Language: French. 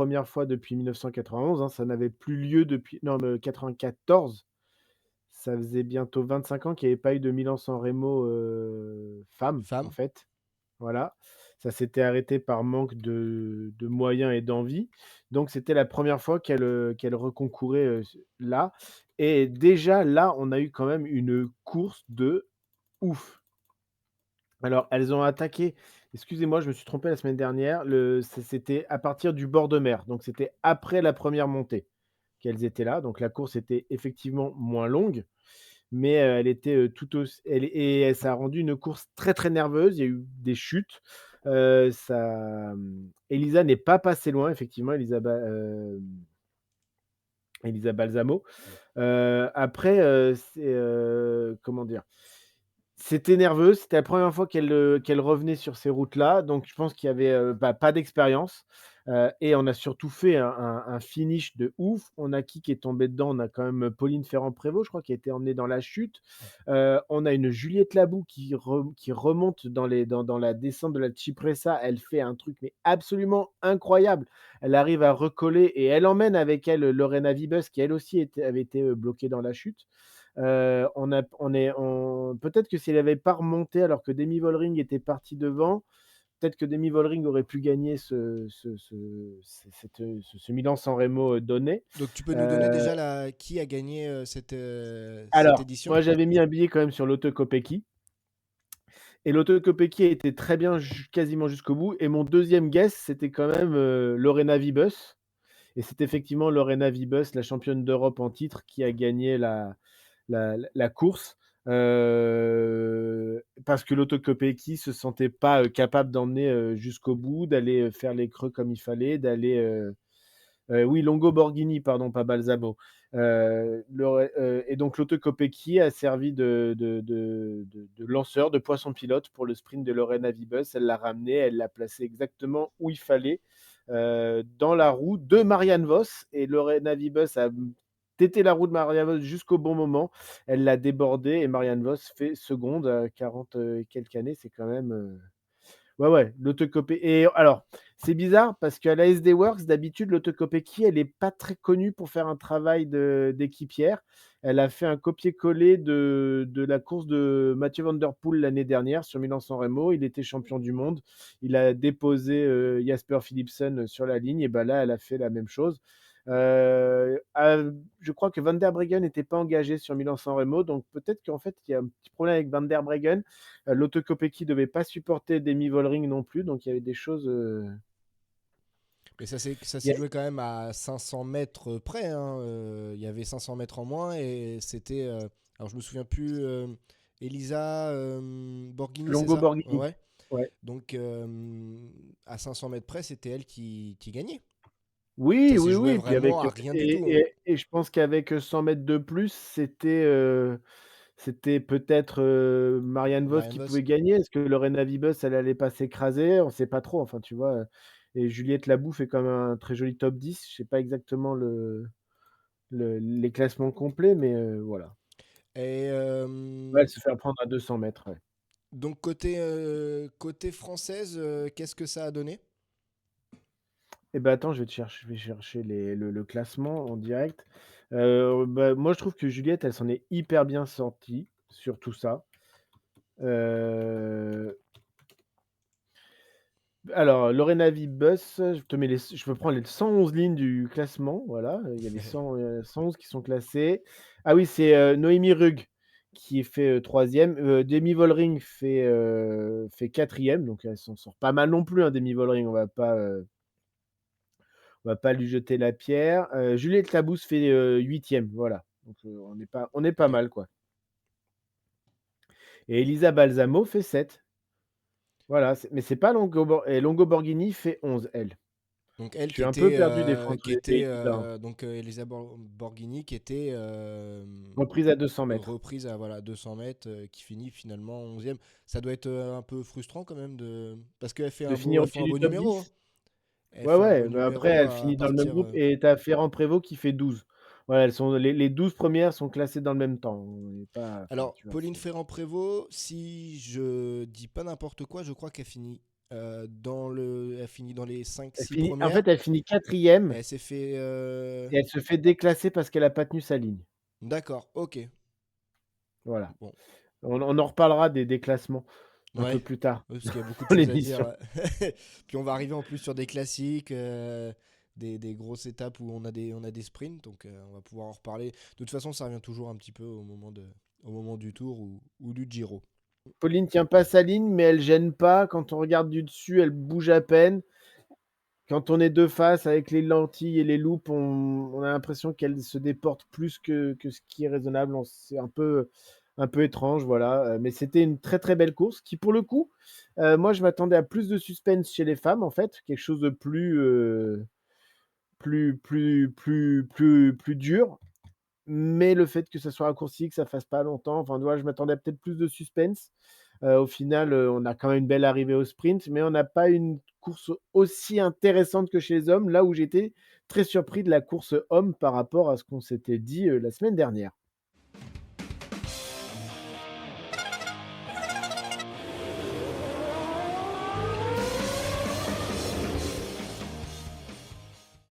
première fois depuis 1991, hein, ça n'avait plus lieu depuis non, 94. Ça faisait bientôt 25 ans qu'il y avait pas eu de Milan-San Remo, femmes, en Femme? fait. Voilà. Ça s'était arrêté par manque de moyens et d'envie. Donc c'était la première fois qu'elle reconcourait, là et déjà là, on a eu quand même une course de ouf. Alors elles ont attaqué excusez-moi, je me suis trompé la semaine dernière, c'était à partir du bord de mer, donc c'était après la première montée qu'elles étaient là, donc la course était effectivement moins longue, mais elle était, tout auss elle et ça a rendu une course très, très nerveuse. Il y a eu des chutes, Elisa n'est pas passée loin effectivement, Elisa Balsamo. Après, comment dire? C'était nerveux, c'était la première fois qu'elle revenait sur ces routes-là, donc je pense qu'il y avait, pas d'expérience, et on a surtout fait un finish de ouf. On a qui est tombé dedans? On a quand même Pauline Ferrand-Prévot, je crois, qui a été emmenée dans la chute. On a une Juliette Labou qui remonte dans la descente de la Cipressa. Elle fait un truc mais absolument incroyable. Elle arrive à recoller et elle emmène avec elle Lorena Wiebes qui elle aussi avait été, bloquée dans la chute. On peut-être que si elle avait pas remonté alors que Demi Vollering était parti devant, peut-être que Demi Vollering aurait pu gagner ce Milan-San Remo, donné. Donc tu peux nous donner Heu, déjà qui a gagné, cette alors, édition? moi j'avais mis un billet quand même sur Lotto Kopecky et Lotto Kopecky a été très bien quasiment jusqu'au bout et mon deuxième guess, c'était quand même, Lorena Wiebes et c'est effectivement Lorena Wiebes, la championne d'Europe en titre, qui a gagné la course, parce que l'Auto-Kopecky se sentait pas, capable d'emmener, jusqu'au bout, d'aller, faire les creux comme il fallait, d'aller, oui, Longo Borghini, pardon, pas Balsamo. Et donc l'Auto-Kopecky a servi de lanceur, de poisson pilote pour le sprint de Lorena Wiebes. Elle l'a ramené, elle l'a placé exactement où il fallait, dans la roue de Marianne Vos et Lorena Wiebes a tété la roue de Marianne Vos jusqu'au bon moment. Elle l'a débordé et Marianne Vos fait seconde à 40, et quelques années. C'est quand même, ouais, ouais, l'autocopie et alors, c'est bizarre parce qu'à la SD Works, d'habitude, l'autocopéie, elle est pas très connue pour faire un travail d'équipière. Elle a fait un copier-coller de la course de Mathieu van der Poel l'année dernière sur Milan-San Remo. Il était champion du monde. Il a déposé, Jasper Philipsen sur la ligne et bah, là, elle a fait la même chose. À je crois que Van der Breggen n'était pas engagé sur Milan-San Remo, donc peut-être qu'en fait, il y a un petit problème avec Van der Breggen. L'Auto-Kopecky devait pas supporter Demi Vollering non plus, donc il y avait des choses, Mais ça il y s'est a joué quand même à 500 mètres près, hein, il y avait 500 mètres en moins et c'était, alors je me souviens plus, Elisa, Borghini, c'est Longo ça? Borghini. Ouais. Ouais. Donc à 500 mètres près, c'était elle qui gagnait. Ça Oui, s'est oui, joué oui, puis vraiment avec, à rien du tout, hein. et je pense qu'avec, 100 mètres de plus, c'était peut-être, Marianne Vos Marianne qui Vos. pouvait gagner. Est-ce que Lorena Wiebes, elle allait pas s'écraser? On sait pas trop, enfin, tu vois? Et Juliette Labou fait quand même un très joli top 10. Je sais pas exactement les classements complets, mais voilà. Et Ouais, elle se fait prendre à 200 mètres, ouais. donc côté française, qu'est-ce que ça a donné? Eh ben, attends, je vais chercher le classement en direct. Bah, moi, je trouve que Juliette, elle s'en est hyper bien sortie sur tout ça. Heu, alors, Lorena Wiebes, je peux prendre les 111 lignes du classement, voilà, il y a les 111 qui sont classées. Ah oui, c'est, Noémie Rugg qui fait, 3e, Demi Vollering fait 4e, donc elle s'en sort pas mal non plus, hein, Demi Vollering, on va pas lui jeter la pierre. Juliette Labous fait, 8e, voilà. Donc, on est pas Mm. mal, quoi. Et Elisa Balsamo fait 7. Voilà, mais c'est pas Longo Borghini fait 11, elle. Donc Je suis un peu perdu des fois entre qui les était Elisa, hein. donc Elisa Borghini qui était Reprise à 200 mètres. reprise à voilà 200 mètres, qui finit finalement 11e. Ça doit être un peu frustrant quand même parce qu'elle fait De finir au elle fait pied un du beau top numéro, hein. 10. Elle Ouais, fait un ouais, beau mais après numéro elle à finit dans le même partir. groupe et tu as Ferrand Prévot qui fait 12. Voilà, elles sont les 12 premières sont classées dans le même temps. On n'est pas enfin, Alors tu vois, Pauline c'est Ferrand-Prévot, si je dis pas n'importe quoi, je crois qu'elle finit Elle finit dans les cinq Elle six finit en premières. fait, elle finit 4e Elle s'est fait. et elle se fait déclasser parce qu'elle a pas tenu sa ligne. D'accord, ok. Voilà. Bon, On en reparlera des déclassements un peu ouais. plus tard Ouais, parce qu'il y a beaucoup de dans choses à dire. l'émission. Puis on va arriver en plus sur des classiques, des grosses étapes où on a des sprints, donc on va pouvoir en reparler. De toute façon, ça revient toujours un petit peu au moment du tour ou du Giro. Pauline tient pas sa ligne, mais elle gêne pas. Quand on regarde du dessus, elle bouge à peine. Quand on est de face avec les lentilles et les loupes, on a l'impression qu'elle se déporte plus que ce qui est raisonnable. C'est un peu étrange, voilà. Mais c'était une très très belle course qui, pour le coup, moi je m'attendais à plus de suspense chez les femmes, en fait, quelque chose de plus dur. Mais le fait que ça soit raccourci, que ça fasse pas longtemps, enfin, tu vois, je m'attendais à peut-être plus de suspense. Au final, on a quand même une belle arrivée au sprint, mais on n'a pas une course aussi intéressante que chez les hommes, là où j'étais très surpris de la course homme par rapport à ce qu'on s'était dit, la semaine dernière.